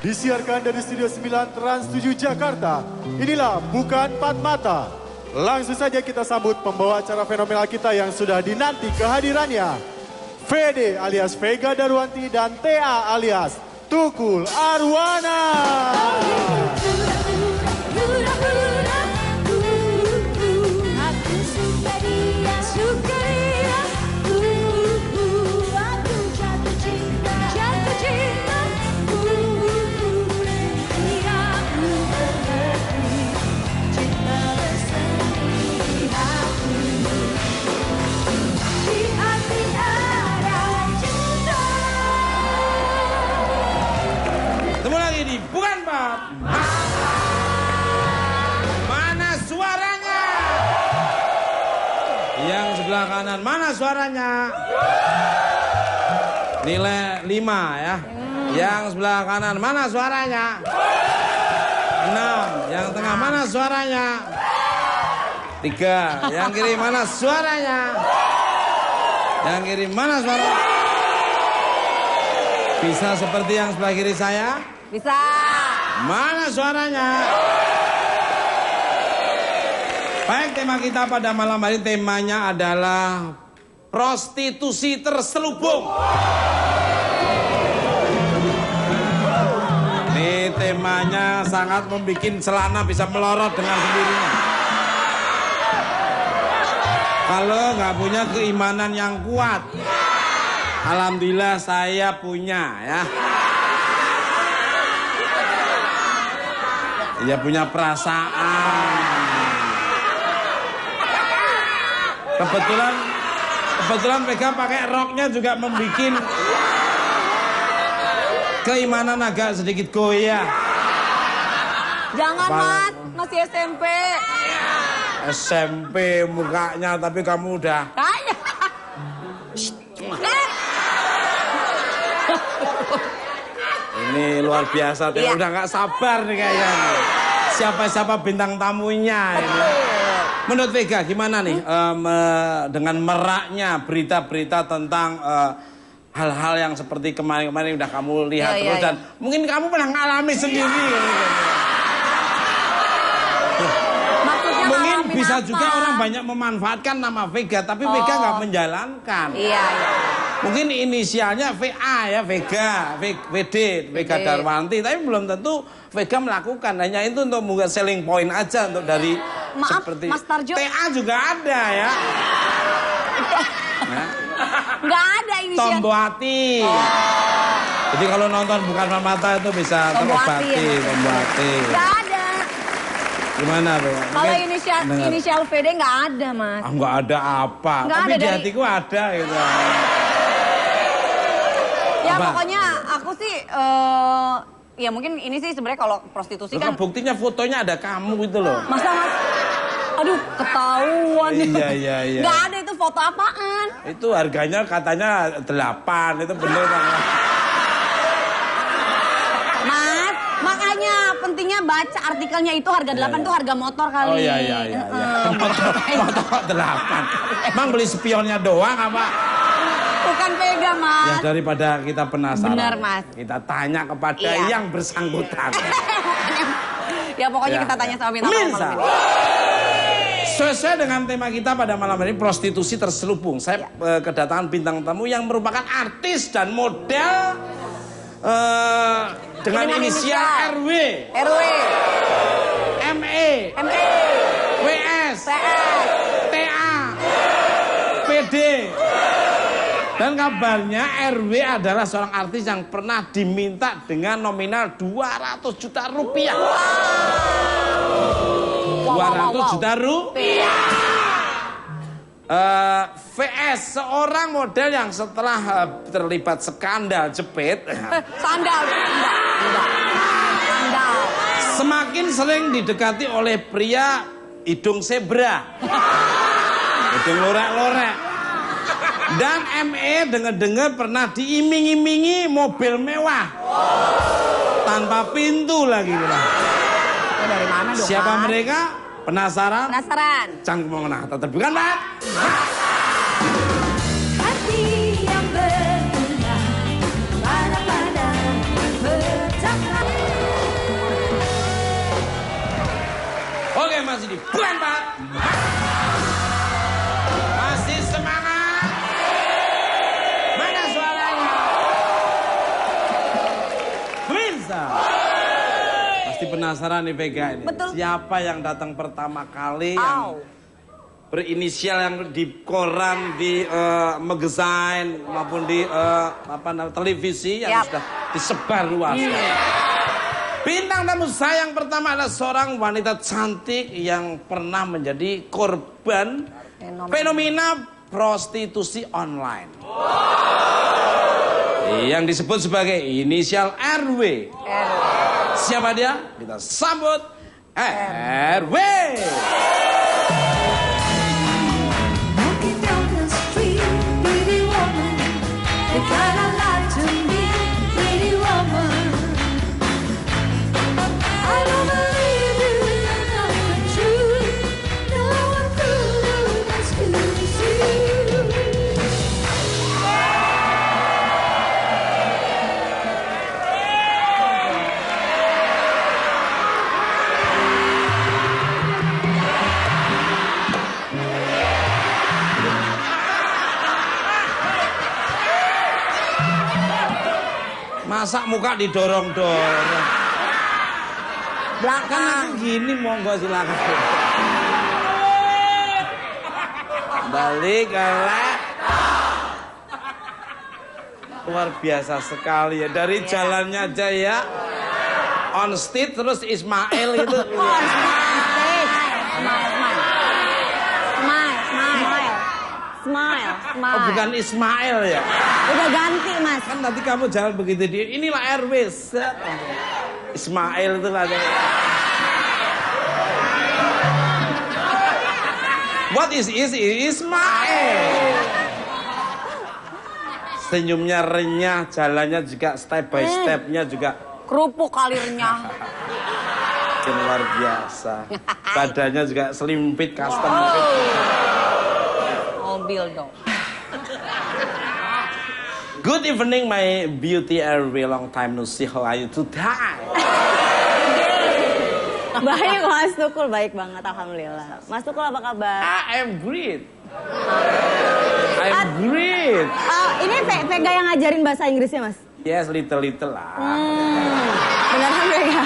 Disiarkan dari Studio 9 Trans 7 Jakarta. Inilah Bukan Empat Mata. Langsung saja kita sambut pembawa acara fenomenal kita yang sudah dinanti kehadirannya. VD alias Vega Darwanti dan TA alias Tukul Arwana. Bukan Pak. Mana suaranya? Yang sebelah kanan mana suaranya? Nilai 5 ya. Yang sebelah kanan mana suaranya? 6. Yang tengah mana suaranya? 3. Yang kiri mana suaranya? Yang kiri mana suaranya? Bisa seperti yang sebelah kiri saya? Bisa. Mana suaranya? Baik, tema kita pada malam hari temanya adalah prostitusi terselubung. Ini temanya sangat membuat celana bisa melorot dengan sendirinya. Kalau nggak punya keimanan yang kuat, alhamdulillah saya punya ya. Dia punya perasaan. Kebetulan Vega pakai roknya juga membuat keimanan agak sedikit goyah. Jangan Mas, masih SMP. SMP mukanya, tapi kamu udah. Ini luar biasa, iya. Udah nggak sabar nih kayaknya. Siapa-siapa bintang tamunya ini. Menurut Vega gimana nih dengan meraknya berita-berita tentang hal-hal yang seperti kemarin-kemarin udah kamu lihat terus dan mungkin kamu pernah ngalami sendiri. Mungkin bisa apa? juga orang banyak memanfaatkan nama Vega, tapi Vega nggak menjalankan. Iya. Mungkin inisialnya VA ya, Vega, VD, Vega Darwanti, tapi belum tentu Vega melakukan. Hanya itu untuk membuat selling point aja untuk dari Maaf, seperti Mas Tarjo. TA juga ada ya. Nggak ada inisial. Tomboati. Jadi kalau nonton Bukan Empat Mata itu bisa terobati, Tomboati. Nggak ada. Gimana Vega? Kalau inisial VD nggak ada Mas. Nggak ada apa, nggak tapi ada di hatiku ada gitu. Ya pokoknya aku sih, ya mungkin ini sih sebenarnya kalau prostitusi kan. Buktinya fotonya ada kamu gitu loh. Masa Mas? Aduh ketahuan. Iya. Nggak ada itu foto apaan? Itu harganya katanya 8, itu bener kan? Mas, makanya pentingnya baca artikelnya itu harga 8 itu harga motor kali. Oh iya. Motor kok 8. Emang beli spionnya doang apa? Bukan Vega Mas. Ya daripada kita penasaran. Benar Mas. Kita tanya kepada yang bersangkutan. Ya pokoknya kita tanya sama bintang tamu malam ini. Sesuai dengan tema kita pada malam ini, prostitusi terselubung. Saya kedatangan bintang tamu yang merupakan artis dan model dengan inisial RW, ME, WS, TA, PD. Dan kabarnya RW adalah seorang artis yang pernah diminta dengan nominal 200 juta rupiah. 200 juta rupiah. VS, seorang model yang setelah terlibat skandal jepit. Sandal. Semakin sering didekati oleh pria hidung zebra. Hidung lorek-lorek. Dan ME dengar-dengar pernah diiming-imingi mobil mewah. Tanpa pintu lagi. Dari mana dong? Siapa mereka? Penasaran? Penasaran. Canggung mengenal. Tetap bukan, Pak? Oke, masih di bukan Pak. Masih semangat. Mana suaranya? Bisa. Pasti penasaran nih Vega ini. Betul. Siapa yang datang pertama kali yang berinisial yang di koran, di magazine maupun di televisi yang sudah disebar luas. Bintang tamu saya yang pertama adalah seorang wanita cantik yang pernah menjadi korban fenomena prostitusi online. Yang disebut sebagai inisial RW. Siapa dia? Kita sambut RW. Masa muka didorong-dorong. Belakang gini monggo silakan. Balik galak. Luar biasa sekali ya, dari jalannya aja ya. On stage terus Ismail itu. Smile. Oh, bukan Ismail ya? Udah ganti Mas. Kan nanti kamu jangan begitu dia. Inilah RW. Ismail itu ada. What is Ismail? Senyumnya renyah, jalannya juga step by stepnya juga. Kerupuk kali renyah. Luar biasa. Badannya juga slim fit, custom fit. Mobil dong. Good evening my beauty RW, long time no see, how are you today? Baik Mas Tukul, baik banget alhamdulillah. Mas Tukul apa kabar? I am great. I'm great. Ini Vega yang ngajarin bahasa Inggrisnya Mas? Yes, little lah. Beneran Vega?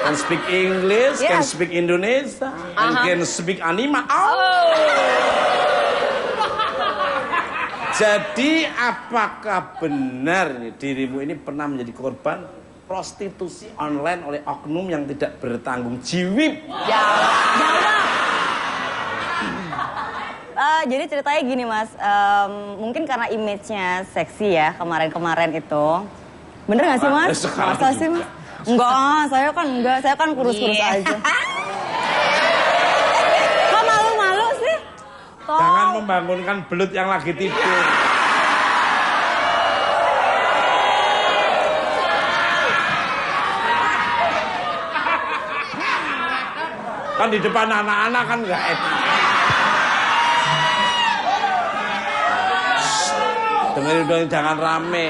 Can speak English, can Yes. speak Indonesia, and can speak anima. Jadi apakah benar nih dirimu ini pernah menjadi korban prostitusi online oleh oknum yang tidak bertanggung jawab? Jawab. Jadi ceritanya gini Mas, mungkin karena image-nya seksi ya kemarin-kemarin itu. Bener gak sih Mas? Masa sih Mas? Enggak, saya kan kurus-kurus aja. Kok malu-malu sih? Jangan membangunkan belut yang lagi tidur. Kan di depan anak-anak kan nggak enak. Dengerin dong, jangan rame.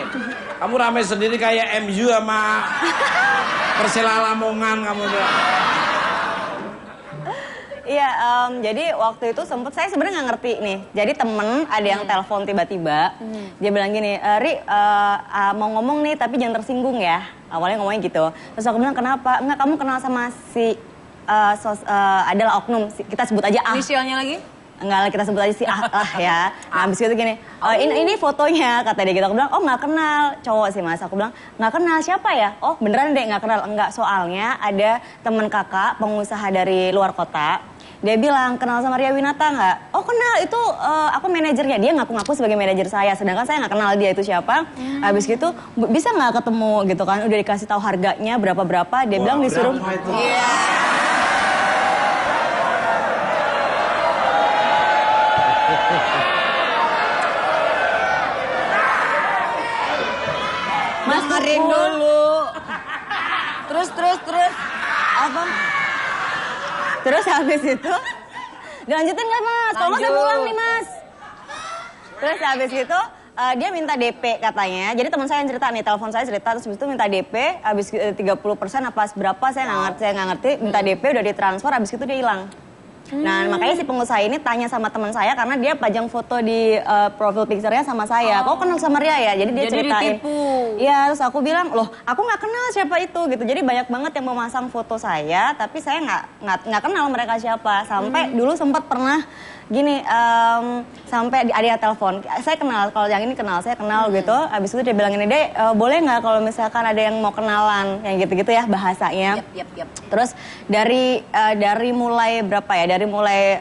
Kamu rame sendiri kayak MU sama Persela Lamongan kamu tuh. Iya, jadi waktu itu sempet saya sebenarnya nggak ngerti nih. Jadi temen ada yang telepon tiba-tiba, dia bilang gini, Ri mau ngomong nih tapi jangan tersinggung ya. Awalnya ngomongnya gitu. Terus aku bilang kenapa? Enggak, kamu kenal sama si adalah oknum, kita sebut aja A. Inisialnya lagi? Enggak, kita sebut aja si A lah ya. Nah habis itu gini, ini fotonya kata dia gitu. Aku bilang, oh nggak kenal, cowok sih Mas. Aku bilang, nggak kenal siapa ya? Oh beneran deh nggak kenal. Enggak, soalnya ada teman kakak pengusaha dari luar kota. Dia bilang, kenal sama Ria Winata nggak? Oh kenal, itu aku manajernya. Dia ngaku-ngaku sebagai manajer saya, sedangkan saya nggak kenal dia itu siapa. Habis gitu, bisa nggak ketemu gitu kan? Udah dikasih tahu harganya berapa-berapa. Dia bilang disuruh. Mas dengerin dulu. Terus. Apa? Terus habis itu, dilanjutin nggak Mas? Kalau Mas saya pulang nih Mas. Terus habis itu, dia minta DP katanya. Jadi teman saya yang cerita nih, telepon saya cerita terus habis itu minta DP, habis 30% apa berapa saya nggak ngerti, minta DP udah ditransfer, habis itu dia hilang. Nah makanya si pengusaha ini tanya sama teman saya karena dia pajang foto di profil picture-nya sama saya. Kau kenal sama Ria ya? Jadi dia ceritain. Ditipu. Iya, terus aku bilang, loh aku nggak kenal siapa itu gitu. Jadi banyak banget yang memasang foto saya, tapi saya nggak kenal mereka siapa. Sampai dulu sempat pernah gini, sampai ada telepon. Saya kenal, kalau yang ini kenal, saya kenal gitu. Habis itu dia bilang ini, Dek, boleh nggak kalau misalkan ada yang mau kenalan, yang gitu-gitu ya bahasanya. Yap. Terus dari mulai berapa ya? Dari mulai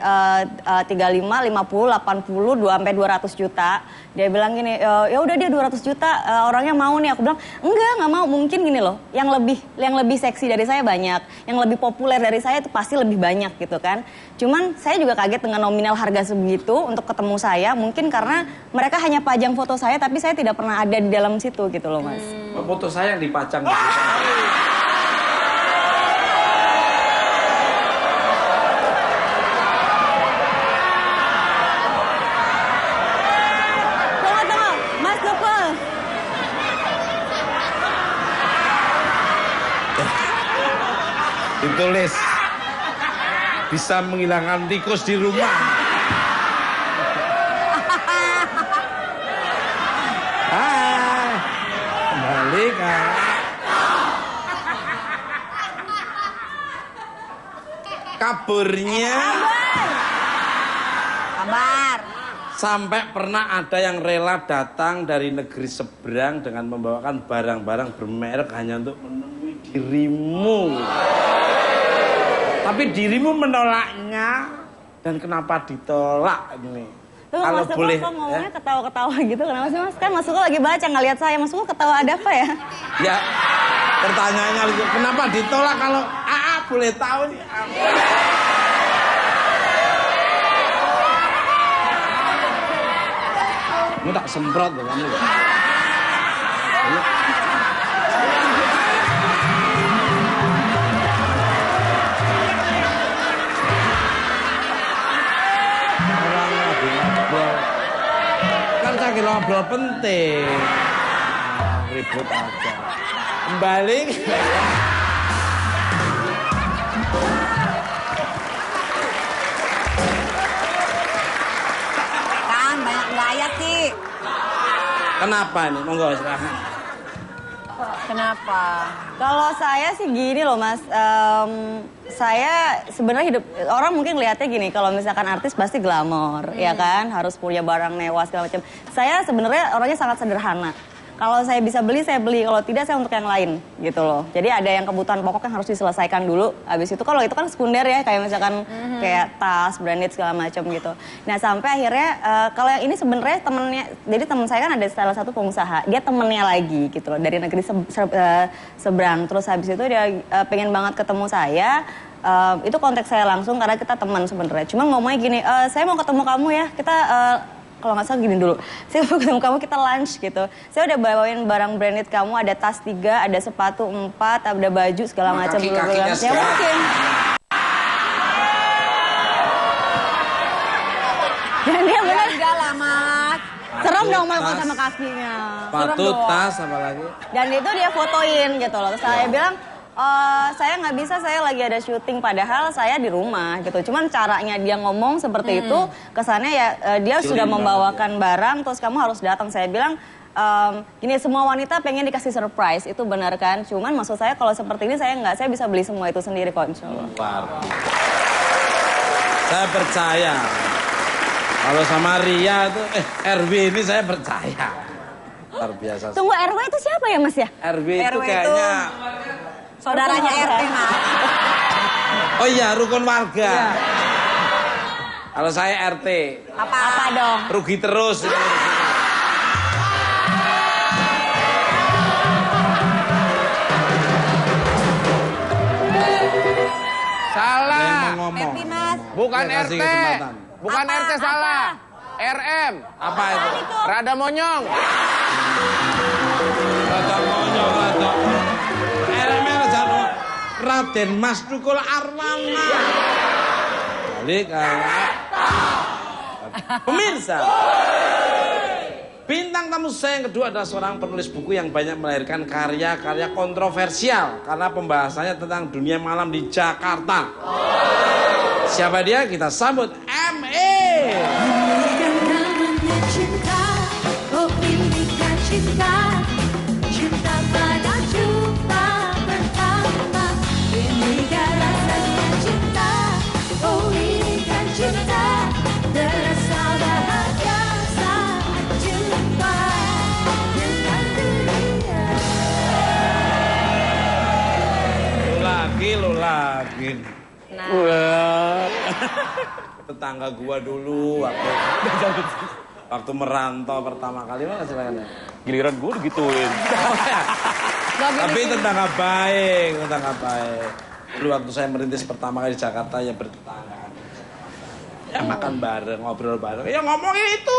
35, 50, 80, 2 sampai 200 juta. Dia bilang gini, ya udah dia 200 juta orangnya mau nih. Aku bilang, nggak mau. Mungkin gini loh, yang lebih seksi dari saya banyak, yang lebih populer dari saya itu pasti lebih banyak gitu kan. Cuman saya juga kaget dengan nominal harga segitu untuk ketemu saya. Mungkin karena mereka hanya pajang foto saya, tapi saya tidak pernah ada di dalam situ gitu loh Mas. Foto saya yang dipajang. Tunggu, Mas Dukul. Ditulis bisa menghilangkan tikus di rumah. Hai, kembali Kak. Kabarnya Kabar. sampai pernah ada yang rela datang dari negeri seberang dengan membawakan barang-barang bermerek hanya untuk menemui dirimu. Tapi dirimu menolaknya, dan kenapa ditolak ini? Tuh, Kalau Mas boleh, kok ngomongnya ketawa-ketawa gitu, kenapa sih Mas? Kan Mas Suko lagi baca, nggak lihat saya. Mas Suko ketawa ada apa ya? ya pertanyaannya itu kenapa ditolak kalau boleh tahu nih? Kamu tak semprot loh kamu. Kan saya kira ngobrol penting. Ribut aja. Kembali. Kan banyak gaya sih. Kenapa nih? Monggo silakan. Kenapa? Kalau saya sih gini loh Mas, saya sebenarnya hidup orang mungkin lihatnya gini, kalau misalkan artis pasti glamor, ya kan, harus punya barang mewah segala macam. Saya sebenarnya orangnya sangat sederhana. Kalau saya bisa beli, saya beli. Kalau tidak, saya untuk yang lain, gitu loh. Jadi ada yang kebutuhan pokok yang harus diselesaikan dulu. Habis itu, kalau itu kan sekunder ya, kayak misalkan kayak tas, branded segala macam gitu. Nah sampai akhirnya, kalau yang ini sebenarnya temennya, jadi temen saya kan ada salah satu pengusaha, dia temennya lagi gitu loh, dari negeri seberang. Terus habis itu dia pengen banget ketemu saya. Itu konteks saya langsung karena kita teman sebenarnya. Cuma ngomongnya gini, saya mau ketemu kamu ya, kita kalau nggak salah gini dulu, saya mau ketemu kamu, kita lunch gitu. Saya udah bawain barang branded kamu, ada tas 3, ada sepatu 4, ada baju segala macam. Kaki-kakinya Ya mungkin. Dan dia benar. Enggak lah, Mas. Serem dong kalau sama kakinya. Sepatu, tas, apa lagi? Dan itu dia fotoin gitu loh. Terus saya bilang, saya nggak bisa, saya lagi ada syuting, padahal saya di rumah gitu. Cuman caranya dia ngomong seperti itu, kesannya ya dia sudah membawakan barang, terus kamu harus datang. Saya bilang, gini, semua wanita pengen dikasih surprise, itu benar kan? Cuman maksud saya kalau seperti ini saya nggak, saya bisa beli semua itu sendiri kok, insya Allah. Saya percaya. Kalau sama Ria itu, RW ini saya percaya. Luar biasa. Tunggu, RW itu siapa ya Mas ya? RW itu RW kayaknya... Saudaranya RT, Mas. Oh iya, rukun warga. Iya. Kalau saya RT. Apa dong? Rugi terus. Salah. Ngomong. RT, Mas. Bukan Ya, kasih RT. kesempatan. Bukan Apa? RT salah. RM. Apa itu? Rada monyong. Rada monyong, rada monyong. RML Jano Raden Mas Dukul Arwana. Balik kayak pemirsa. bintang tamu saya yang kedua adalah seorang penulis buku yang banyak melahirkan karya-karya kontroversial karena pembahasannya tentang dunia malam di Jakarta. Siapa dia? Kita sambut ME. Inikan namanya cinta, oh inikan cinta, cinta pada jumpa pertama. Inikan rasanya cinta, oh inikan cinta, terasa bahagia saat jumpa dengan dunia. Lu lagi. Tetangga gua dulu waktu merantau pertama kali mana silakan. Giliran gue digituin. Tapi tetangga baik. Dulu waktu saya merintis pertama kali di Jakarta ya bertetanggaan. Ya makan bareng, ngobrol bareng. Ya ngomongin itu.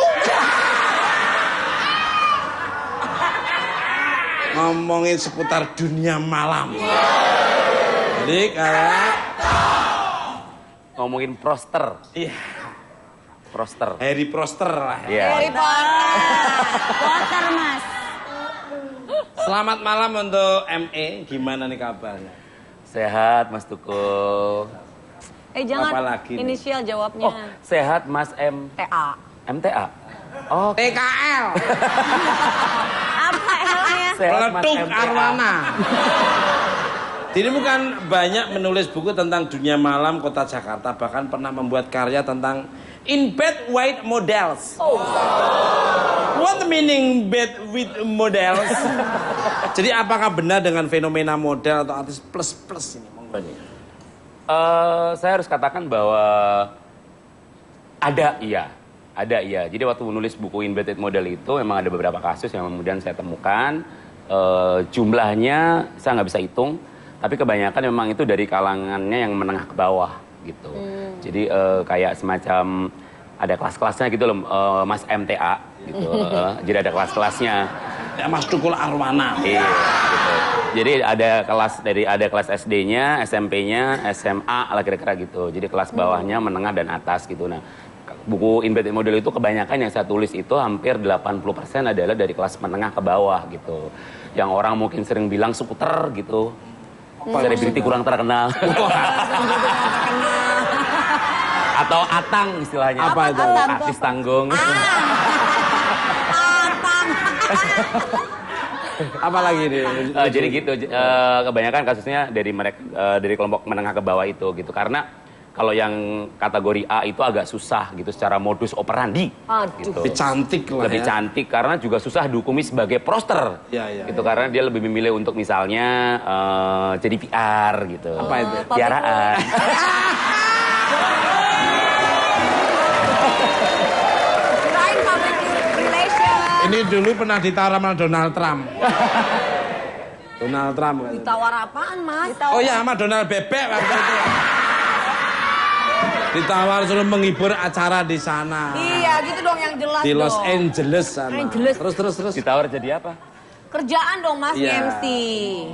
Ngomongin seputar dunia malam. Jadi kayak Ngomongin proster. iya, Proster. Harry Potter lah. Iya. Harry Potter. Potter mas. Selamat malam untuk ME. Gimana nih kabarnya? Sehat Mas Tukul. Jangan Apalagi nih? inisial jawabnya. Oh, sehat Mas TA. MTA. Oh, TKL. Apa L-nya? sehat Mas Peletuk MTA. Arwana. Dini bukan banyak menulis buku tentang dunia malam kota Jakarta, bahkan pernah membuat karya tentang In Bed With Models. What the meaning bed with models? Jadi apakah benar dengan fenomena model atau artis plus ini? Monggo nih. Saya harus katakan bahwa ada iya. Jadi waktu menulis buku In Bed With Model itu memang ada beberapa kasus yang kemudian saya temukan. Jumlahnya saya nggak bisa hitung. Tapi kebanyakan memang itu dari kalangannya yang menengah ke bawah gitu. Jadi kayak semacam ada kelas-kelasnya gitu loh, Mas MTA gitu. Jadi ada kelas-kelasnya. Ya Mas Tukul Arwana. Iya, gitu. Jadi ada kelas SD-nya, SMP-nya, SMA lah kira-kira gitu. Jadi kelas bawahnya, menengah dan atas gitu. Nah, buku In Bed With Model itu kebanyakan yang saya tulis itu hampir 80% adalah dari kelas menengah ke bawah gitu. Yang orang mungkin sering bilang skuter gitu. Selebriti kurang terkenal. Atau atang istilahnya. Apa itu? Artis tanggung. Apa lagi nih? Jadi gitu, kebanyakan kasusnya dari mereka dari kelompok menengah ke bawah itu gitu. Karena kalau yang kategori A itu agak susah gitu secara modus operandi. Gitu. Lebih cantik lah Lebih ya. cantik karena juga susah dihukumi sebagai proster. Iya. Gitu karena dia lebih memilih untuk misalnya jadi PR gitu. Apa itu? Piaraan. Kirain public relation. Ini dulu pernah ditawar sama Donald Trump. Donald Trump. Ditawar apaan, Mas? Oh ya sama Donald Bebek waktu itu. Ditawar suruh menghibur acara di sana. Iya, gitu dong yang jelas Di Los dong. Angeles sana. Angeles. Terus. Ditawar jadi apa? Kerjaan dong, Mas, Iya. MC.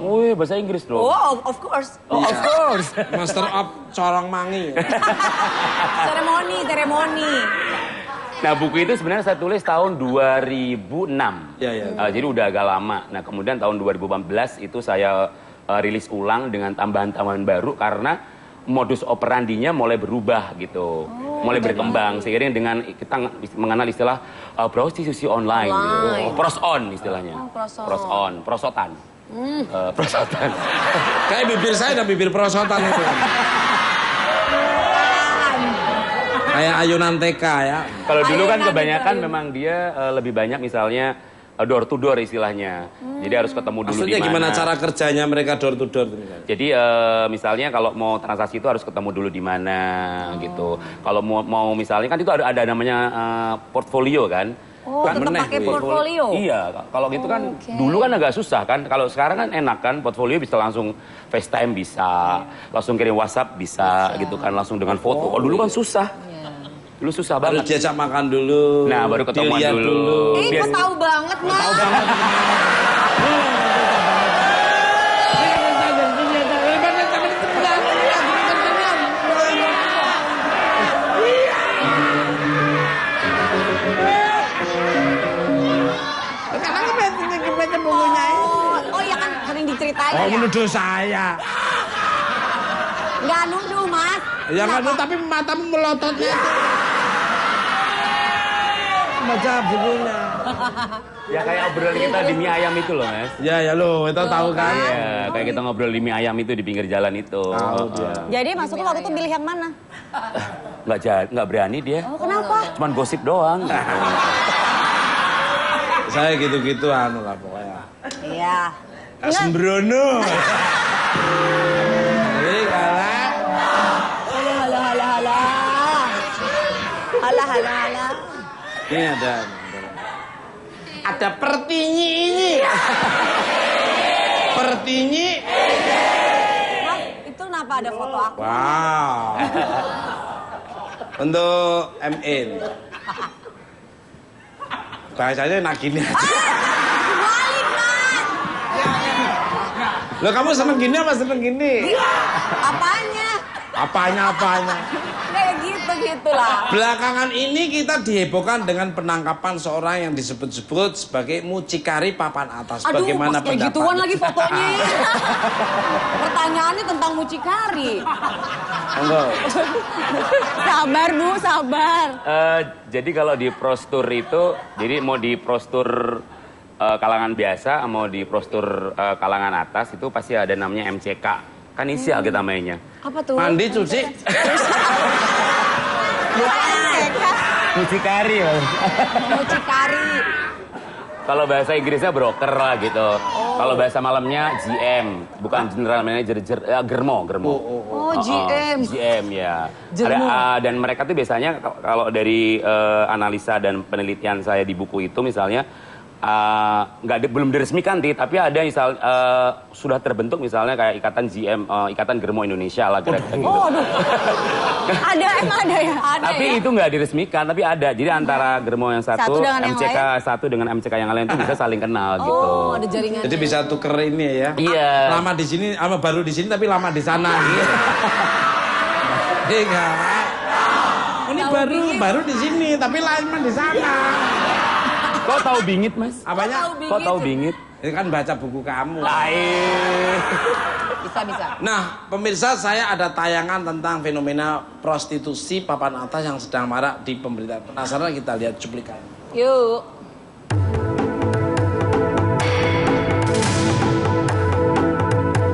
Wih, bahasa Inggris dong. Oh, of course. Oh, of course. Master of Corong Mangi. Seremoni. Nah, buku itu sebenarnya saya tulis tahun 2006. Iya. Jadi udah agak lama. Nah, kemudian tahun 2014 itu saya rilis ulang dengan tambahan-tambahan baru karena modus operandinya mulai berubah gitu. Mulai berkembang seiring dengan kita mengenal istilah prostitusi online. Gitu. Pros-on istilahnya. Pros-on, prosotan. Prosotan. Kayak bibir saya ada bibir prosotan itu. Kayak ayunan TK ya. Kalau dulu kan Ayunan kebanyakan gitu. memang dia lebih banyak misalnya door to door istilahnya. Jadi harus ketemu dulu Maksudnya di mana. gimana cara kerjanya mereka door to door? Jadi misalnya kalau mau transaksi itu harus ketemu dulu di mana gitu. Kalau mau misalnya kan itu ada namanya portfolio kan. Oh, Kan tetap meneh, pakai gitu. portfolio? Iya, kalau gitu kan dulu kan agak susah kan. Kalau sekarang kan enak kan, portfolio bisa langsung FaceTime bisa, langsung kirim WhatsApp bisa gitu kan, langsung dengan foto. Kalau dulu kan susah. Dulu susah Harus banget. diajak makan dulu. Nah, baru ketemuan dilihat dulu. Kok tahu banget, Mas? Tahu banget. Kok menuduh saya? Nggak nuduh, Mas. Ya kan, tapi matamu melototnya itu. Baca bukunya. Ya kayak obrolan kita di mie ayam itu loh, Mas. Ya lo, itu tahu kan? Iya, kayak kita ngobrol di mie ayam itu di pinggir jalan itu. Jadi masuknya waktu itu pilih yang mana? Nggak berani dia. Oh, kenapa? Cuman gosip doang. Saya gitu-gitu anu lah pokoknya. Iya. Sembrono. Jadi kalah. Halah. Ini ada pertinyi ini. Pertinyi. Mas, itu kenapa ada foto aku? Wow. Untuk ME. Bahasanya nak gini aja. Balik, Mas. Loh, kamu seneng gini apa seneng gini? Apanya? Apanya? Kayak gitu lah. Belakangan ini kita dihebohkan dengan penangkapan seorang yang disebut-sebut sebagai mucikari papan atas. Aduh, Bagaimana Mas, kayak gituan pendapat? lagi fotonya. Pertanyaannya tentang mucikari. Enggak. Sabar, Bu, sabar. Jadi kalau di prostur itu, jadi mau di prostur kalangan biasa, mau di prostur kalangan atas itu pasti ada namanya MCK. Kan inisial kita mainnya. Apa tuh? Mandi, cuci. Mucikari ya. Mucikari. Kalau bahasa Inggrisnya broker lah gitu. Kalau bahasa malamnya GM, bukan general manager, germo. Oh, GM. GM ya. Germo. Dan mereka tuh biasanya kalau dari analisa dan penelitian saya di buku itu misalnya belum diresmikan tapi ada misal sudah terbentuk misalnya kayak ikatan GM, ikatan Germo Indonesia lah kira-kira gitu. Oh, aduh. Emang ada ya? Tapi itu nggak diresmikan, tapi ada. Jadi antara Germo yang satu dengan yang MCK lain? satu dengan MCK yang lain itu bisa saling kenal gitu. Oh, ada jaringan. Jadi bisa tuker ini ya. Iya. Lama di sini, sama baru di sini tapi lama di sana. Iya enggak? Ini baru di sini tapi lama di sana. Kok tahu bingit, Mas? Apanya? Kok tahu bingit? Ini kan baca buku kamu. Bisa. Nah, pemirsa, saya ada tayangan tentang fenomena prostitusi papan atas yang sedang marak di pemberitaan. Penasaran, kita lihat cuplikannya. Yuk.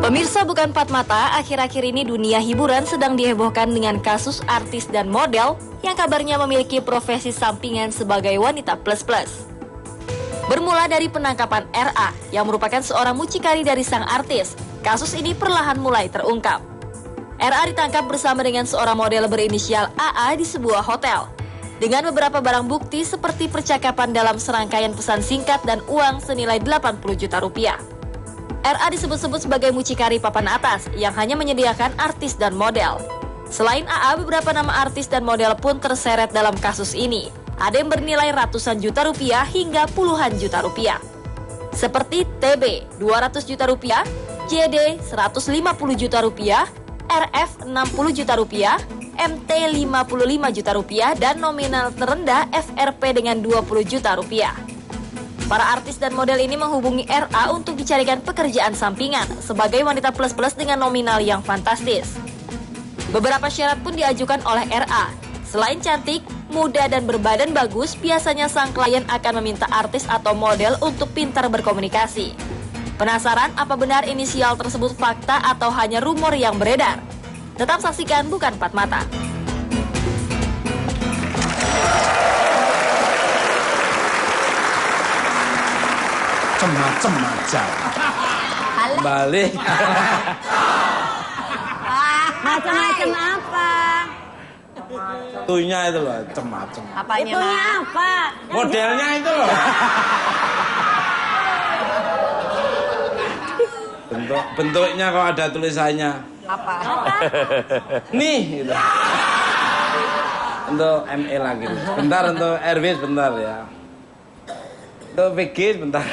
Pemirsa Bukan Empat Mata, akhir-akhir ini dunia hiburan sedang dihebohkan dengan kasus artis dan model yang kabarnya memiliki profesi sampingan sebagai wanita plus-plus. Bermula dari penangkapan RA yang merupakan seorang mucikari dari sang artis, kasus ini perlahan mulai terungkap. RA ditangkap bersama dengan seorang model berinisial AA di sebuah hotel. Dengan beberapa barang bukti seperti percakapan dalam serangkaian pesan singkat dan uang senilai 80 juta rupiah. RA disebut-sebut sebagai mucikari papan atas yang hanya menyediakan artis dan model. Selain AA, beberapa nama artis dan model pun terseret dalam kasus ini. Ada yang bernilai ratusan juta rupiah hingga puluhan juta rupiah. Seperti TB 200 juta rupiah, JD 150 juta rupiah, RF 60 juta rupiah, MT 55 juta rupiah, dan nominal terendah FRP dengan 20 juta rupiah. Para artis dan model ini menghubungi RA untuk dicarikan pekerjaan sampingan sebagai wanita plus-plus dengan nominal yang fantastis. Beberapa syarat pun diajukan oleh RA. Selain cantik, muda, dan berbadan bagus, biasanya sang klien akan meminta artis atau model untuk pintar berkomunikasi. Penasaran apa benar inisial tersebut fakta atau hanya rumor yang beredar? Tetap saksikan Bukan Empat Mata. Macem-macem aja. Balik. Macam-macam apa? Tuhnya itu loh, macem-macem. Apanya, Itunya Mas? apa? Modelnya itu loh. Bentuknya kok ada tulisannya. Apa? Nih, gitu. Untuk ME lagi. Bentar untuk RW sebentar ya. Untuk VG sebentar.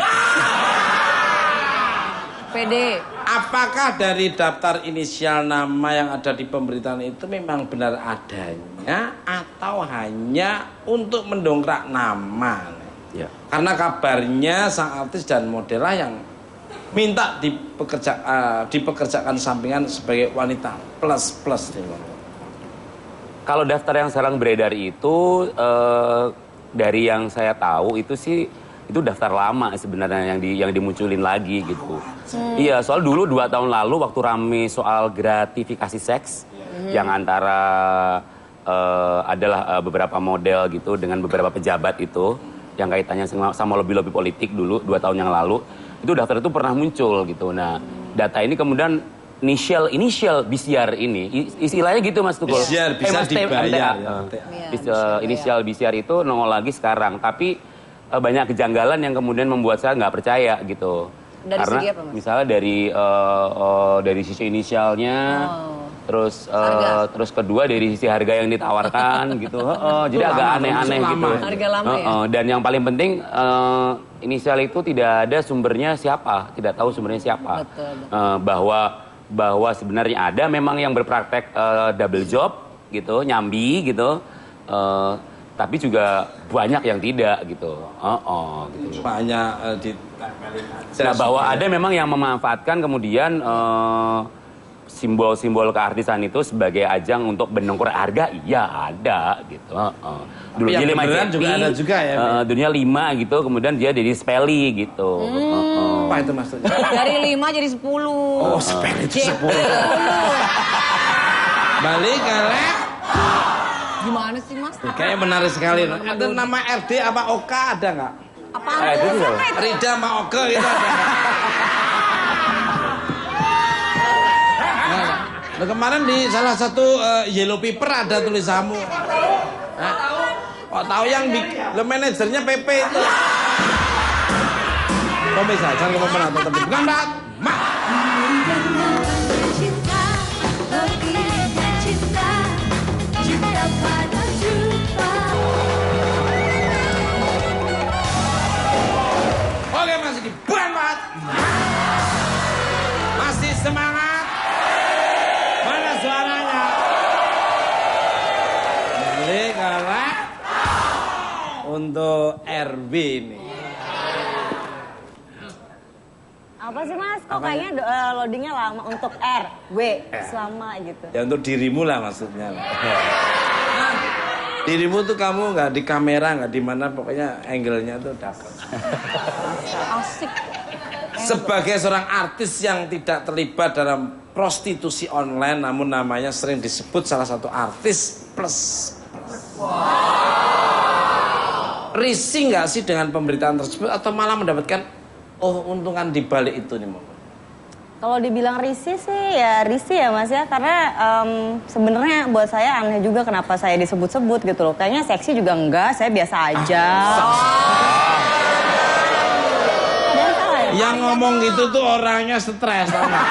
PD. Apakah dari daftar inisial nama yang ada di pemberitaan itu memang benar adanya atau hanya untuk mendongkrak nama? Ya. Karena kabarnya sang artis dan modellah yang minta dipekerjakan sampingan sebagai wanita plus nih Bang? Kalau daftar yang sekarang beredar itu dari yang saya tahu itu sih itu daftar lama sebenarnya yang dimunculin lagi gitu. Iya, soal dulu 2 tahun lalu waktu rame soal gratifikasi seks yang antara adalah beberapa model gitu dengan beberapa pejabat itu yang kaitannya sama lobby-lobby politik dulu 2 tahun yang lalu, itu daftar itu pernah muncul gitu. Nah, data ini kemudian inisial BCR ini, istilahnya gitu Mas Tukul. BCR bisa dibayar. Inisial BCR itu nongol lagi sekarang, tapi banyak kejanggalan yang kemudian membuat saya nggak percaya gitu. Dari karena segi apa, Mas? misalnya dari sisi inisialnya, terus kedua dari sisi harga yang ditawarkan gitu. Jadi agak aneh-aneh gitu. Harga lama ya? Dan yang paling penting inisial itu tidak ada sumbernya siapa, tidak tahu sumbernya siapa. Betul. Bahwa sebenarnya ada memang yang berpraktek double job gitu, nyambi gitu. Tapi juga banyak yang tidak gitu. Gitu. Banyak Nah, bahwa ada memang yang memanfaatkan kemudian simbol-simbol keartisan itu sebagai ajang untuk mendongkrak harga, iya ada gitu. Dulu yang dia 5 beneran JP, juga ada juga ya. dunia 5 gitu, kemudian dia jadi Spelly gitu. Apa itu maksudnya? Dari 5 jadi 10. Oh, Spelly itu 10. Balik ke lab. Gimana sih Mas? Kayaknya menarik sekali. Ada nama RD apa Oka ada nggak? Apaan itu tuh? siapa? Rida sama Oka gitu ada nggak? Nah, kemarin di salah satu Yellow Paper ada tulisanmu. Kok tahu yang lo manajernya PP itu. Kok bisa? Jangan ngomong pernah tapi bukan Mbak. Mak. Cinta, lebihnya cinta, cinta pada juta. Oke, masih di ban, Pak. Masih semangat. Mana suaranya? Balik kalah untuk RB ini. Apa sih Mas? Kok kayaknya loadingnya lama untuk R, W, selama gitu. Ya untuk dirimu lah maksudnya. Dirimu tuh kamu nggak di kamera, nggak di mana, pokoknya angle-nya tuh dapat. Asik. Sebagai seorang artis yang tidak terlibat dalam prostitusi online, namun namanya sering disebut salah satu artis plus. Risih nggak sih dengan pemberitaan tersebut atau malah mendapatkan untungan di balik itu nih Mbak? Kalau dibilang risih sih ya risih ya Mas ya, karena sebenarnya buat saya aneh juga kenapa saya disebut-sebut gitu loh. Kayaknya seksi juga enggak, saya biasa aja. Ada yang salah ya? Yang ngomong gitu tuh orangnya stres, tau nggak?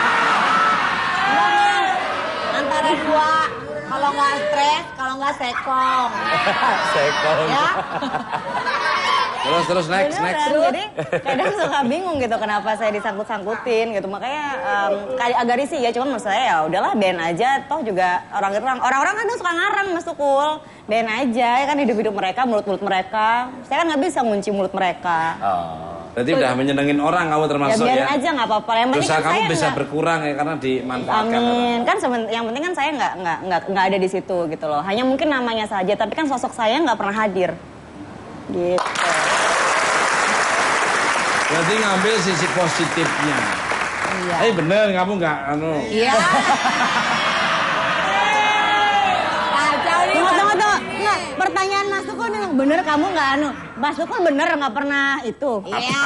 Antara dua, kalau nggak stres, kalau nggak sekong. Sekong. Ya? Terus next. Beneran, jadi kadang suka bingung gitu kenapa saya disangkut-sangkutin gitu. Makanya agak risih ya, cuman menurut saya ya udahlah ben aja, toh juga orang-orang kan suka ngarang Mas Tukul. Ben aja ya kan hidup-hidup mereka, mulut-mulut mereka. Saya kan nggak bisa ngunci mulut mereka. Berarti udah menyenengin orang kamu termasuk Ya ya? biarin aja nggak apa-apa. Yang penting Dosa kan kamu saya bisa nggak- berkurang ya karena dimanfaatkan. Amin. Kan yang penting kan saya nggak ada di situ gitu loh. Hanya mungkin namanya saja, tapi kan sosok saya nggak pernah hadir. Gitu. Berarti ngambil sisi positifnya. Iya. Bener kamu nggak Iya. Kacau nih. Tunggu. Nggak, pertanyaan Mas Tukul memang bener kamu nggak Mas Tukul bener nggak pernah itu. Iya.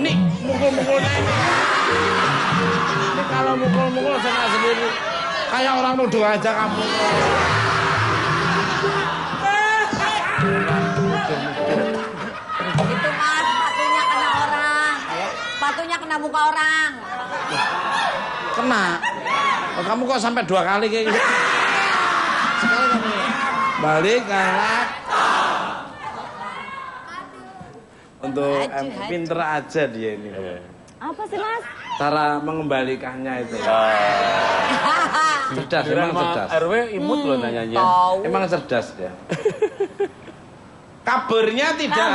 Ini mukul-mukulnya ini. Ini kalau mukul-mukul saya nggak sendiri. Kayak orang nuduh aja kamu. Itu Mas, sepatunya kena orang. Sepatunya kena muka orang. Kena. Oh, kamu kok sampai 2 kali kayak gitu? Sekali kamu. Balik kalah. Untuk pinter aja dia ini. Apa sih Mas? Cara mengembalikannya itu. Cerdas, emang cerdas. RW imut loh nanyanya. Emang cerdas dia. Kabarnya tidak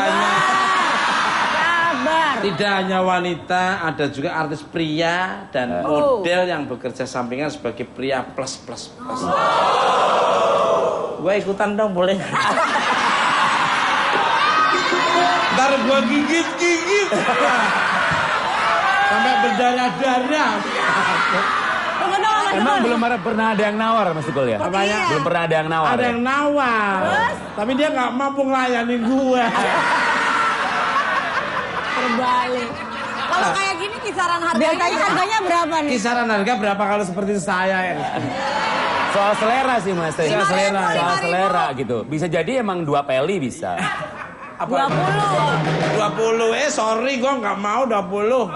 hanya wanita, ada juga artis pria dan model yang bekerja sampingan sebagai pria plus. Gue ikutan dong, boleh? Ntar gue gigit sampai berdarah-darah. Emang belum pernah ada yang nawar Mas Tukul ya? Apanya? Belum pernah ada yang nawar. Ada yang nawar. Tapi dia nggak mampu ngelayanin gue. Terbalik. Kalau kayak gini kisaran Biasanya harganya berapa nih? Kisaran harga berapa kalau seperti saya ya? Soal selera sih Mas. Soal selera. Soal selera gitu. Bisa jadi emang 2 peli bisa. 20. Sorry gue nggak mau 20.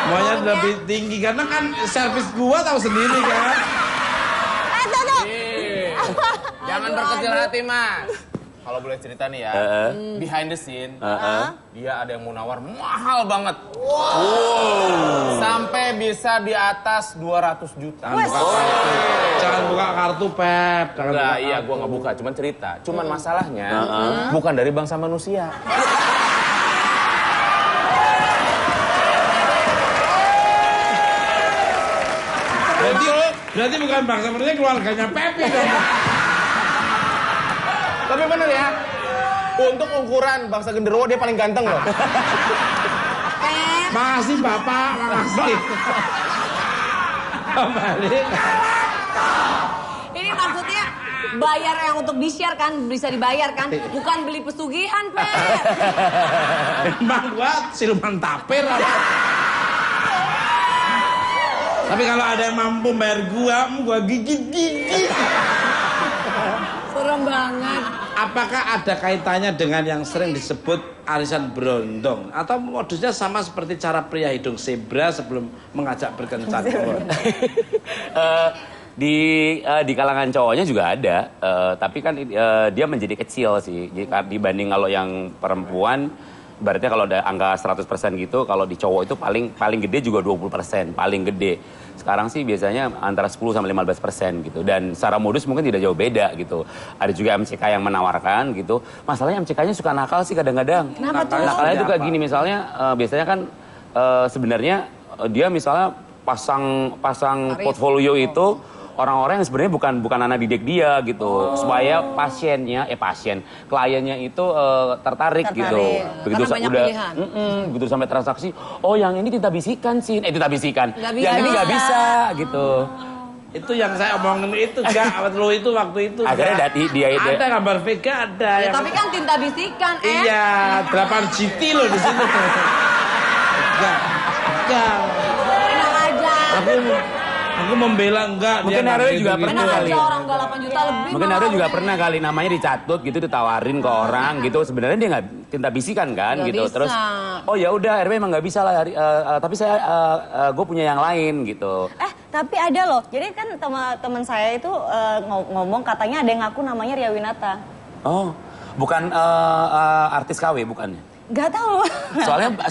Maunya lebih tinggi karena kan servis gua tahu sendiri kan. Jangan berkecil hati, Mas. Kalau boleh cerita nih ya, behind the scene, dia ada yang mau nawar mahal banget. Sampai bisa di atas 200 juta. Jangan buka kartu, Pep. Enggak, iya gua nggak buka, cuman cerita. Cuman masalahnya bukan dari bangsa manusia. Berarti bukan bangsa manusia, keluarganya Pepi dong. Tapi bener ya, untuk ukuran bangsa genderuwo dia paling ganteng loh. Makasih Bapak, makasih. Balik. Ini maksudnya bayar yang untuk di-share kan, bisa dibayar kan, bukan beli pesugihan, Pep. Emang gua siluman tapir apa? Tapi kalau ada yang mampu bayar gua gigit. Serem banget. Apakah ada kaitannya dengan yang sering disebut arisan berondong? Atau modusnya sama seperti cara pria hidung zebra sebelum mengajak berkencan? Di kalangan cowoknya juga ada, tapi kan dia menjadi kecil sih. Dibanding kalau yang perempuan, berarti kalau ada angka 100% gitu, kalau di cowok itu paling gede juga 20%, paling gede. Sekarang sih biasanya antara 10-15% gitu. Dan secara modus mungkin tidak jauh beda gitu. Ada juga MCK yang menawarkan gitu. Masalahnya MCK-nya suka nakal sih kadang-kadang. Kenapa tuh? Nakalnya juga gini misalnya, biasanya kan sebenarnya dia misalnya pasang portfolio itu orang-orang yang sebenarnya bukan anak didik dia gitu, supaya kliennya itu tertarik gitu. Begitu begitu sampai transaksi, oh yang ini tinta bisikan sih, tinta bisikan, yang ini nggak bisa gitu. Itu yang saya omongin itu gak, lo itu waktu itu. Akhirnya dia ada gambar Vega ada. Ya, tapi kan tinta bisikan, Iya, 8 GT lo di situ. Enggak. Enak aja. Aku membela enggak. Mungkin Aryo juga gitu. pernah kali. Orang udah 8 juta lebih. Mungkin Aryo juga pernah kali namanya dicatut gitu, ditawarin ke orang gitu. Sebenarnya dia nggak tinta bisikan kan Gak gitu. bisa. Terus oh ya udah RW emang nggak bisa lah. Tapi gue punya yang lain gitu. Tapi ada loh. Jadi kan teman saya itu ngomong katanya ada yang ngaku namanya Ria Winata. Oh, bukan artis KW bukannya? Gak tahu.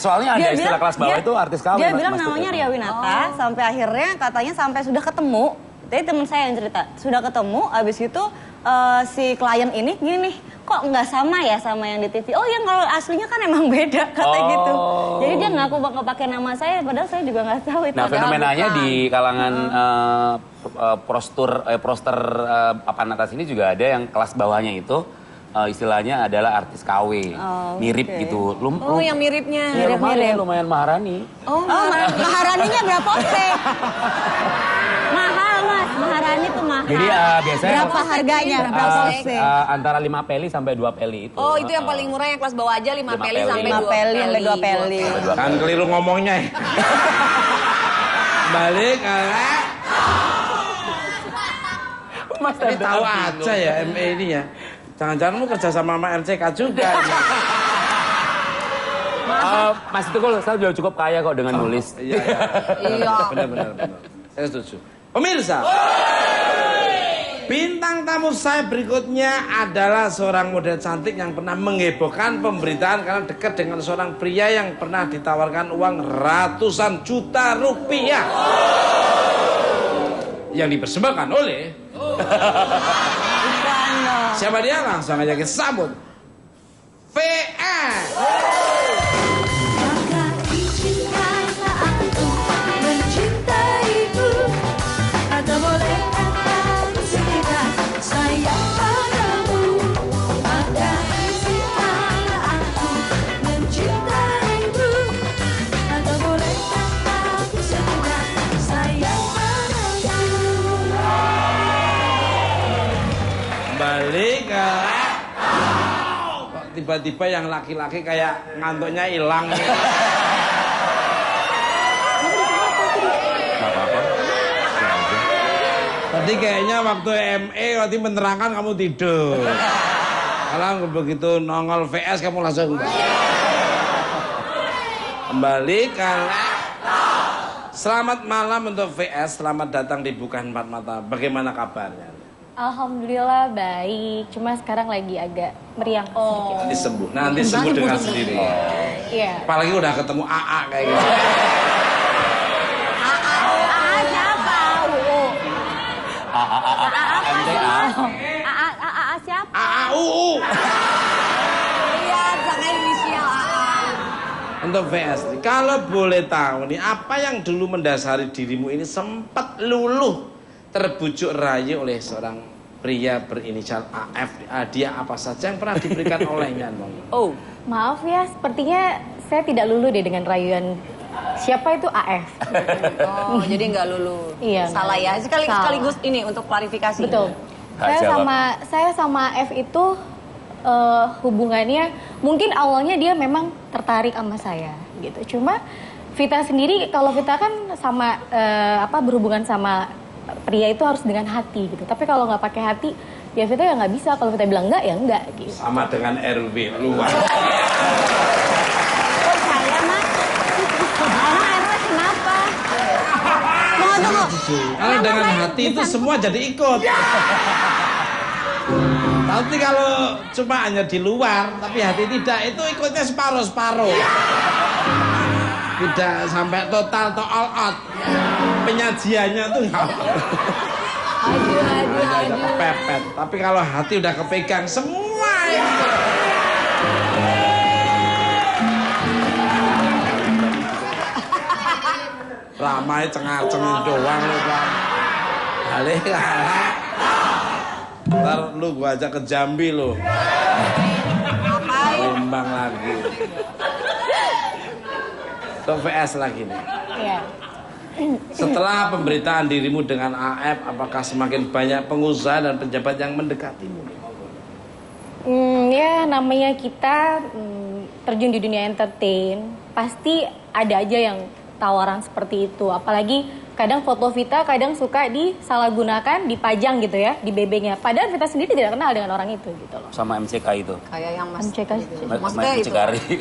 Soalnya ada istilah kelas bawah itu artis KW. Dia bilang namanya Ria Winata, sampai akhirnya katanya sampai sudah ketemu. Jadi teman saya yang cerita, sudah ketemu, abis itu si klien ini gini nih, kok nggak sama ya sama yang di TV? Oh ya kalau aslinya kan emang beda kata gitu. Jadi dia ngaku bakal pakai nama saya, padahal saya juga nggak tahu itu. Nah fenomenanya di kalangan proster papan atas ini juga ada yang kelas bawahnya itu. Istilahnya adalah artis KW, mirip gitu. Yang miripnya. Lumayan Maharani. Maharaninya berapa ose? Mahal mas, Maharani tuh mahal. Jadi biasanya berapa harganya? Berapa ose? Antara 5 peli sampai 2 peli itu. Oh itu yang paling murah yang kelas bawah aja 5 peli sampai 5 peli sampai 2 peli. Kan keliru ngomongnya. Balik Mas tahu aja ya ME ini ya. Jangan-jangan lu kerja sama RCK juga. Mas Tukul, saya sudah cukup kaya kok dengan nulis. Iya. Benar. Saya setuju. Pemirsa, bintang tamu saya berikutnya adalah seorang model cantik yang pernah menghebohkan pemberitaan karena dekat dengan seorang pria yang pernah ditawarkan uang ratusan juta rupiah. yang dipersembahkan oleh siapa dia? Langsung aja kita sambut VS. Maka izinkanlah aku mencintaimu, atau bolehkah aku sekedar sayang padamu. Maka izinkanlah aku mencintaimu, atau bolehkah aku sekedar sayang padamu. Balik ke kok tiba-tiba yang laki-laki kayak ngantuknya hilang. Tadi kayaknya waktu ME waktu menerangkan kamu tidur. Kalau begitu nongol VS kamu langsung kembali kan. Selamat malam untuk VS, selamat datang di Bukan Empat Mata. Bagaimana kabarnya? Alhamdulillah baik, cuma sekarang lagi agak meriang sedikit. Nanti sembuh, nanti sembuh dengan sendiri. Iya. Apalagi udah ketemu AA kayak gitu. siapa? Siapa? AAUU. Iya, jangan inisial AA. Untuk VS, kalau boleh tahu nih, apa yang dulu mendasari dirimu ini sempat luluh terbujuk rayu oleh seorang pria berinisial AF. Dia apa saja yang pernah diberikan olehnya? Oh, Maaf ya, sepertinya saya tidak lulu deh dengan rayuan siapa itu AF. oh jadi nggak lulu. Iya, Salah nggak ya. lulu. Sekaligus ini untuk klarifikasi. Betul. Saya sama F itu hubungannya mungkin awalnya dia memang tertarik sama saya gitu. Cuma Vita sendiri, kalau Vita kan sama berhubungan sama pria itu harus dengan hati gitu. Tapi kalau nggak pakai hati, ya Vita ya nggak bisa. Kalau Vita bilang enggak, ya enggak gitu. Sama dengan RW luar. Saya mah. Emang RW kenapa? Tunggu. Kalau dengan hati itu semua jadi ikut. Tapi kalau cuma hanya di luar, tapi hati tidak, itu ikutnya separuh-separuh. Tidak sampai total atau all out. Penyajiannya tuh nggak. Aduh. Kepepet. Tapi kalau hati udah kepegang semua itu. Ramai cengar-cengir doang lu Bang. Balik lah. Ntar lu gua ajak ke Jambi lu. Limbang lagi. Tuh VS lagi nih. Iya. Setelah pemberitaan dirimu dengan AF, apakah semakin banyak pengusaha dan pejabat yang mendekatimu? Ya namanya kita terjun di dunia entertain, pasti ada aja yang tawaran seperti itu. Apalagi kadang foto Vita kadang suka disalahgunakan, dipajang gitu ya di BB-nya. Padahal Vita sendiri tidak kenal dengan orang itu gitu loh. Sama MCK itu. Kayak yang Mas. MCK. Maksudnya itu.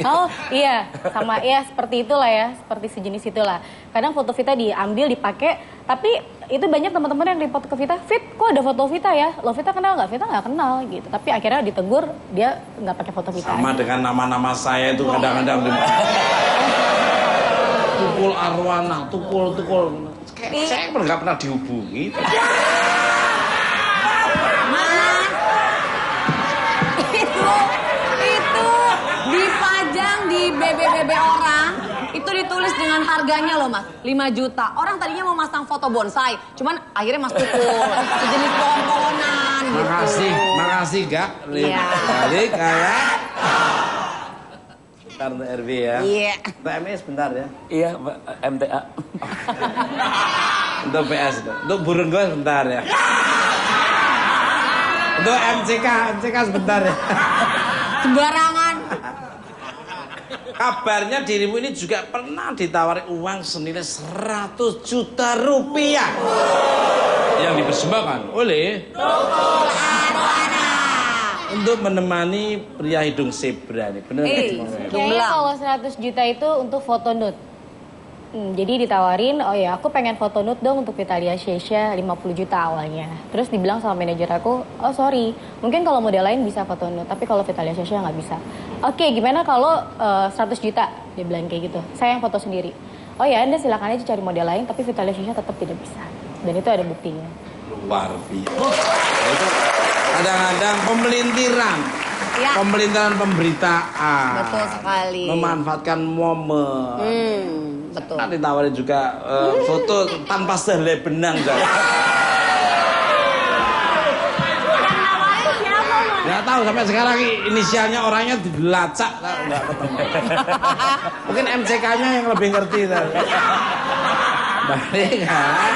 Oh iya, sama ya seperti itulah ya, seperti sejenis itulah. Kadang foto Vita diambil, dipakai, tapi itu banyak teman-teman yang report ke Vita, Fit, kok ada foto Vita ya? Lo Vita kenal nggak? Vita nggak kenal gitu. Tapi akhirnya ditegur, dia nggak pakai foto Vita. Sama dengan nama-nama saya itu kadang-kadang tukul arwana, tukul. Saya nggak pernah dihubungi. Itu dipajang di BB orang, itu ditulis dengan harganya loh Mas, 5 juta. Orang tadinya mau masang foto bonsai, cuman akhirnya Mas tukul, sejenis pohon-pohonan gitu. Makasih Gak. Iya. Balik kayak. Bentar untuk RB ya. Iya. Untuk ME sebentar ya. Iya, MTA. Untuk PS itu. Untuk burung gue sebentar ya. Untuk MCK sebentar ya. Sembarangan. Kabarnya dirimu ini juga pernah ditawari uang senilai 100 juta rupiah. Yang dipersembahkan oleh untuk menemani pria hidung zebra nih. Bener nggak? Kayaknya kalau 100 juta itu untuk foto nude. Jadi ditawarin, oh ya aku pengen foto nude dong untuk Vitalia Shesha 50 juta awalnya. Terus dibilang sama manajer aku, oh sorry, mungkin kalau model lain bisa foto nude, tapi kalau Vitalia Shesha nggak bisa. Oke, gimana kalau 100 juta? Dia bilang kayak gitu, saya yang foto sendiri. Oh ya, Anda silakan aja cari model lain, tapi Vitalia Shesha tetap tidak bisa. Dan itu ada buktinya. Luar biasa. Itu kadang-kadang pemelintiran. Ya. Pemelintiran pemberitaan. Betul sekali. Memanfaatkan momen. Betul. Nanti tawarin juga foto tanpa sehelai benang. Nggak tahu sampai sekarang inisialnya orangnya dilacak, nggak ketemu. Mungkin MCK-nya yang lebih ngerti. Baik kan?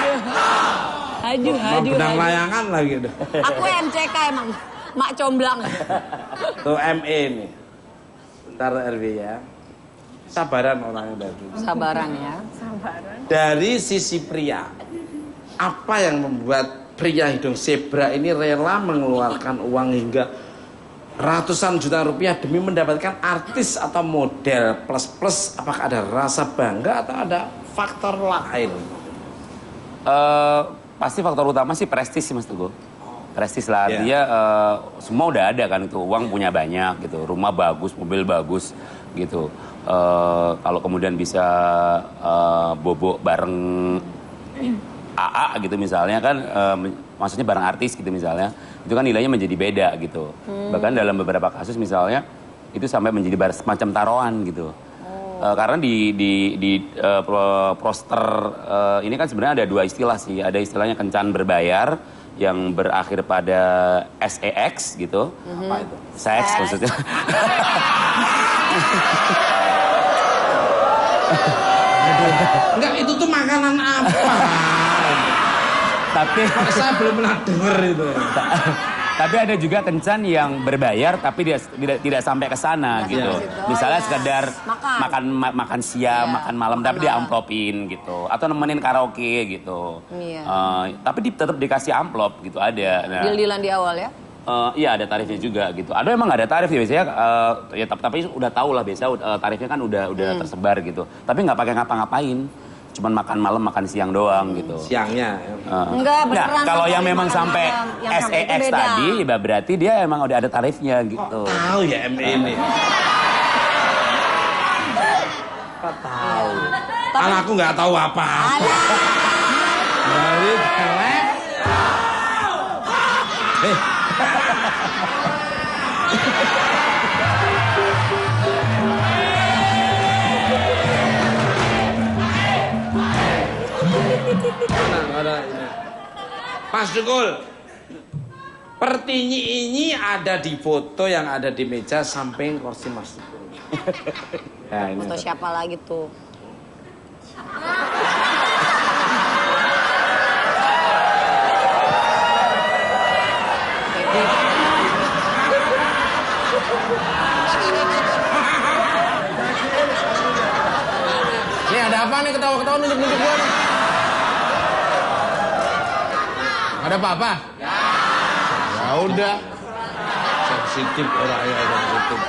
Aduh. Benang layangan lagi deh. Aku MCK emang. Mak comblang. Tuh ME nih. Bentar RW ya. Sabaran orangnya dari. Sabaran ya. Dari sisi pria, apa yang membuat pria hidung zebra ini rela mengeluarkan uang hingga ratusan juta rupiah demi mendapatkan artis atau model plus-plus? Apakah ada rasa bangga atau ada faktor lain? Pasti faktor utama sih prestis sih Mas Teguh. Prestis lah, dia semua udah ada kan itu, uang punya banyak gitu, rumah bagus, mobil bagus gitu. Kalau kemudian bisa bobo bareng AA gitu misalnya kan, maksudnya bareng artis gitu misalnya, itu kan nilainya menjadi beda gitu. Bahkan dalam beberapa kasus misalnya itu sampai menjadi semacam taruhan gitu. Karena di poster ini kan sebenarnya ada dua istilah sih, ada istilahnya kencan berbayar yang berakhir pada SEX gitu. Apa itu? Seks maksudnya. Enggak, itu tuh makanan apa? Tapi saya belum pernah denger itu. Tapi ada juga kencan yang berbayar tapi dia tidak sampai ke sana gitu. Misalnya sekedar makan siang, makan malam tapi dia amplopin gitu, atau nemenin karaoke gitu. Tapi tetap dikasih amplop gitu, ada. Nah, Deal-dealan di awal ya? Iya ada tarifnya juga gitu. Ada emang nggak ada tarif ya biasanya, ya tapi udah tahu lah biasa tarifnya kan udah tersebar gitu. Tapi nggak pakai ngapa-ngapain. Cuman makan malam, makan siang doang gitu. Siangnya? Enggak, beneran. Kalau yang memang sampai SEX tadi, berarti dia emang udah ada tarifnya gitu. Tahu ya ME ini. Kok tahu? Anakku nggak tahu apa-apa. Dari telek. Mas Dukul, pertinyi ini ada di foto yang ada di meja samping kursi Mas Dukul. Nah, ini foto siapa lagi tuh? Ini ada apa nih ketawa-ketawa nunjuk-nunjuk gua nih? Ada apa-apa? Ya udah. sensitif orangnya sensitif.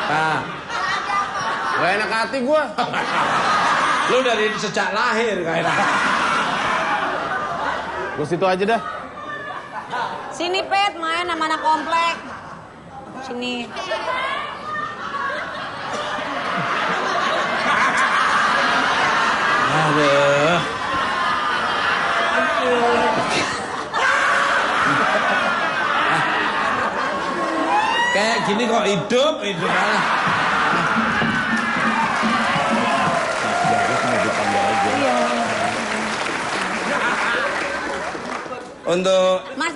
Nah, gak enak hati gua. Lu dari sejak lahir kayaknya. Gua situ aja dah. Sini Pet, main sama anak komplek. Sini. Aduh. Kayak gini kok hidup malah. Untuk Mas,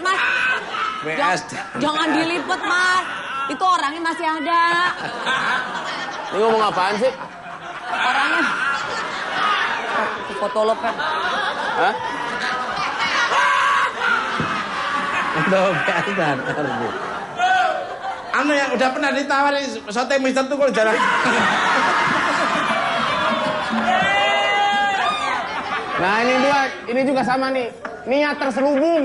WS. jangan dilipet Mas. Itu orangnya masih ada. Ini ngomong apaan sih? Orangnya. Foto lo Pet. Hah? Untuk WS dan RB. Anu yang udah pernah ditawarin sote Mister tuh kalau jalan. Nah ini juga sama nih. Niat terselubung.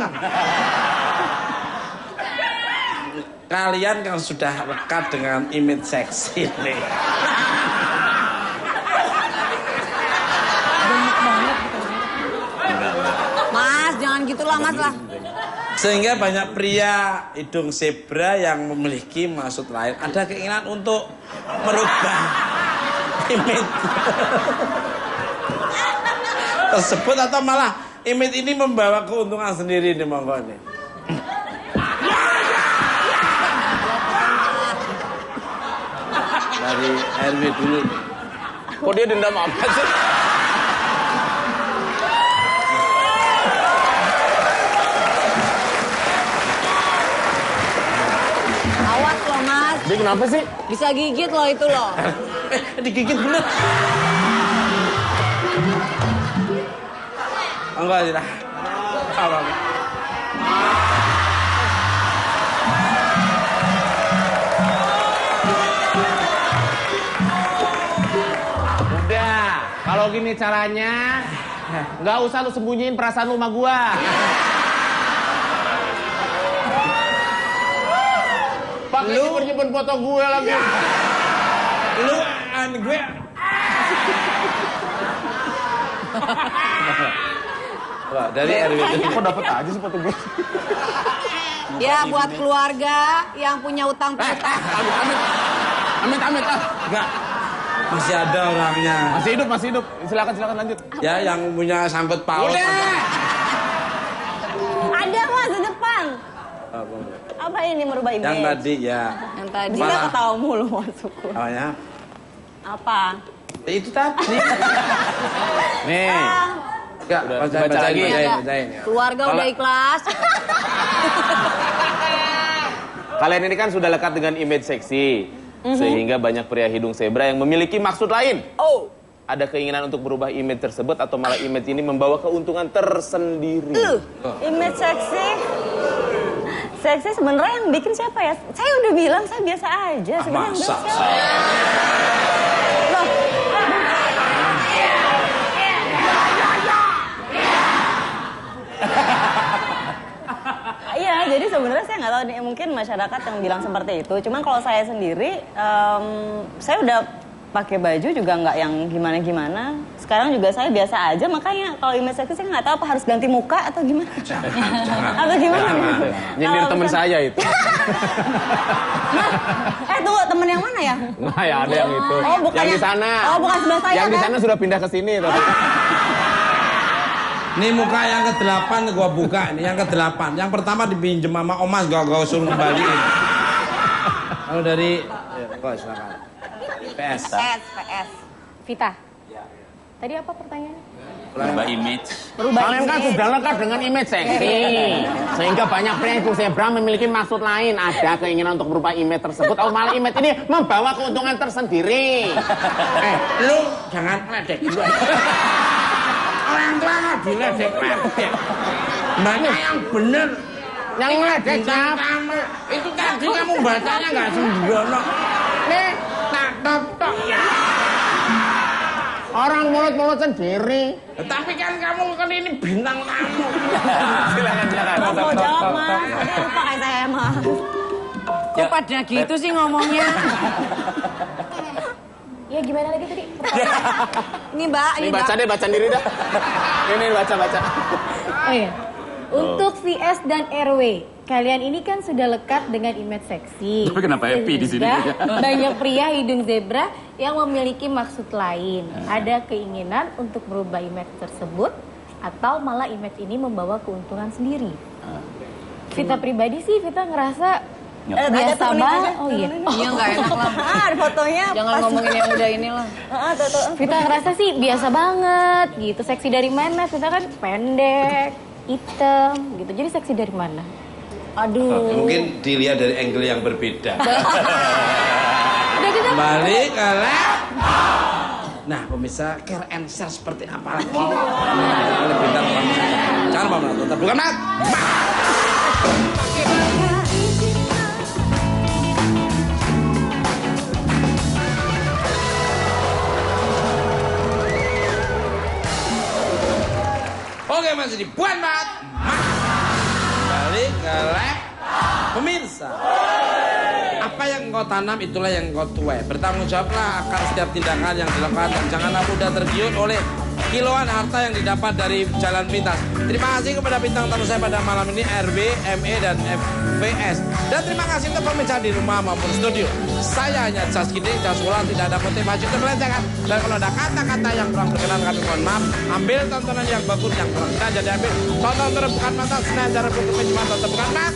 Kalian kan sudah lekat dengan image seksi nih. Mas, jangan gitulah Mas lah. Sehingga banyak pria hidung zebra yang memiliki maksud lain. Ada keinginan untuk merubah image tersebut atau malah image ini membawa keuntungan sendiri nih monggo nih. Dari RW dulu. Kok dia dendam apa sih? Awas loh Mas. Dia kenapa sih? Bisa gigit loh itu loh. Digigit bener. Enggak tidak. Apa? Udah, kalau gini caranya, nggak usah lu sembunyiin perasaan lu sama gua. Pakai nyimpen foto gue lagi. Lu gue. Wah, dari RW itu Kok dapet aja sih foto gue? Ya buat keluarga yang punya utang piutang. Amit. enggak. Masih ada orangnya. Masih hidup. Silakan lanjut. Ya, yang punya sangkut paut. Ada Mas di depan. Apa ini merubah image? Yang tadi ya. Yang tadi. Kita ketawa mulu masukku. Apanya? Apa? Itu tadi. Nih. Enggak, Udah, baca lagi. Ya. Bacain. Keluarga udah ikhlas. Kalian ini kan sudah lekat dengan image seksi. Sehingga banyak pria hidung zebra yang memiliki maksud lain. Oh. Ada keinginan untuk berubah image tersebut atau malah image ini membawa keuntungan tersendiri. Image seksi. Seksi sebenarnya yang bikin siapa ya? Saya udah bilang saya biasa aja. Sebenarnya yang Masa? bikin siapa? Loh. Iya, jadi sebenarnya saya nggak tahu nih, mungkin masyarakat yang bilang seperti itu. Cuman kalau saya sendiri, saya udah pakai baju juga nggak yang gimana-gimana. Sekarang juga saya biasa aja, makanya kalau image seksi saya nggak tahu apa harus ganti muka atau gimana. Jangan. Atau gimana? Nyindir temen saya itu. Tunggu, temen yang mana ya? Nah ya ada yang itu. Oh, bukan yang di yang- sana. oh, bukan sebelah saya, Yang di kan? sana sudah pindah ke sini tadi. Ini muka yang ke-8 gua buka nih, yang ke-8. Yang pertama dipinjem sama Omas, gua suruh kembaliin. Lalu dari kok silakan. PS. PS. Vita. Tadi apa pertanyaannya? Berubah image. Kalian kan sudah lekat dengan image seksi. Sehingga banyak pria hidung zebra memiliki maksud lain. Ada keinginan untuk berubah image tersebut. Atau malah image ini membawa keuntungan tersendiri. Lu jangan ledek gua. Orang tua nggak diledek-ledek. Banyak yang bener. Yang ngeledek Bintang siapa? tamu. Itu tadi kamu bacanya nggak sembrono. Nih, tak tok. Orang mulut-mulut sendiri. Tapi kan kamu kan ini bintang tamu. Silakan. Mas mau jawab Mas, tadi lupa kayak saya Mas. Kok pada gitu sih ngomongnya? Ya gimana lagi tadi? Ini Mbak, Ini baca deh, baca sendiri dah. Ini baca. Oh iya. Untuk VS dan RW, kalian ini kan sudah lekat dengan image seksi. Tapi kenapa happy di sini? Sehingga banyak pria hidung zebra yang memiliki maksud lain. Ada keinginan untuk merubah image tersebut atau malah image ini membawa keuntungan sendiri. Vita pribadi sih, Vita ngerasa biasa banget. Oh iya. Iya nggak enak lah. Ada fotonya. Jangan pas- ngomongin yang udah inilah. Tuh. Vita ngerasa sih biasa banget gitu. Seksi dari mana? Vita kan pendek, hitam gitu. Jadi seksi dari mana? Aduh. Mungkin dilihat dari angle yang berbeda. Udah kita Balik ke lab. Nah, pemirsa care and share seperti apa lagi? Oleh bintang tamu. Jangan lupa menonton. Tetap bukan mat. Oke, masih di buat mat. Balik ke lab. Pemirsa, apa yang engkau tanam itulah yang engkau tuai. Bertanggung jawablah akan setiap tindakan yang dilakukan dan janganlah mudah tergiur oleh kiloan harta yang didapat dari jalan pintas. Terima kasih kepada bintang tamu saya pada malam ini, RB, ME, dan FVS. Dan terima kasih untuk pemirsa di rumah maupun studio. Saya hanya Jas Giding, Jas Wulan, tidak ada motivasi untuk melencengkan. Dan kalau ada kata-kata yang kurang berkenan, kami mohon maaf. Ambil tontonan yang bagus, yang kurang kita jadi ambil. Tonton terus bukan mata, senajan bukan cuma tonton bukan mas.